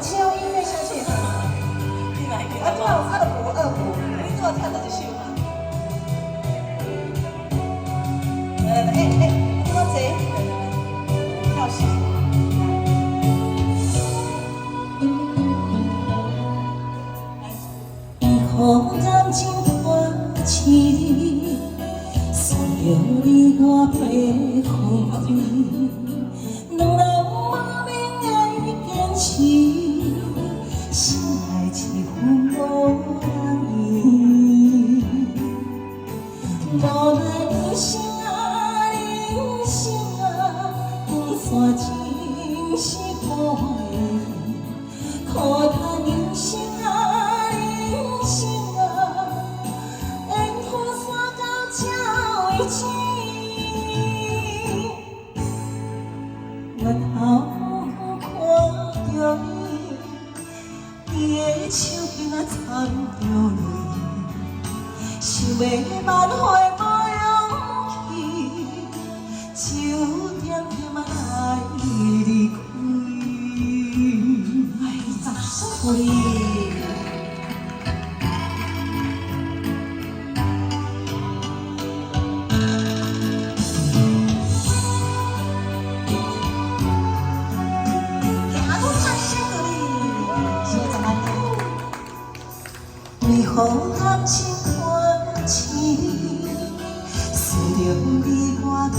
切用音乐下去。你来给啊，对啊，我二胡，你做跳的就行嘛。多谢，跳戏。雨染尽花痴，送着你我被风开。两人莫名的坚持，心爱一份无人意。无奈人生啊，人生啊，长线真是苦的，苦叹人生啊，人生啊，缘分散到这为止。我头看着你，你的手竟然掺着泪。想要挽回无勇气，就点点啊来离开。哎，掌声鼓励。微风染尽花痴，随着你我被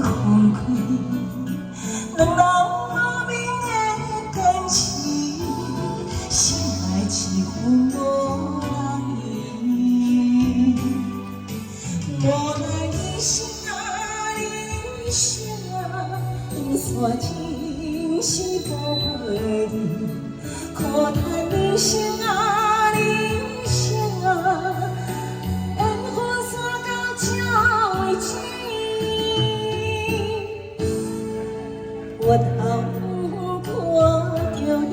风开。两人莫名的坚持，心爱一份无人意。无奈人生啊，人生啊，长线真是不回的，苦叹人生啊。我头看着你，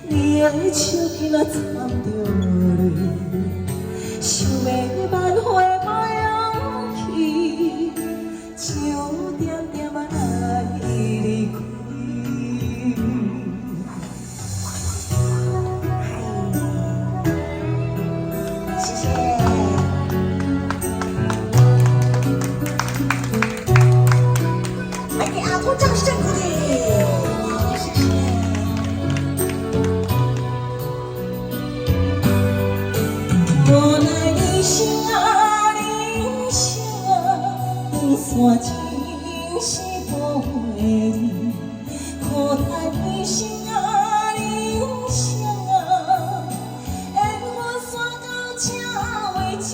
你的手竟然掺着泪，想要挽回无勇气，就点点啊来离开。谢谢。来给阿通掌声鼓励。无奈人生啊，人生啊，长线真是不回的，苦叹人生啊，人生啊，缘分散到这为止。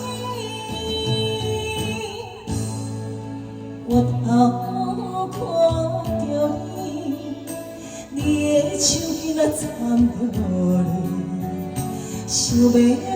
我头看着你，你的手竟然掺着泪，想要。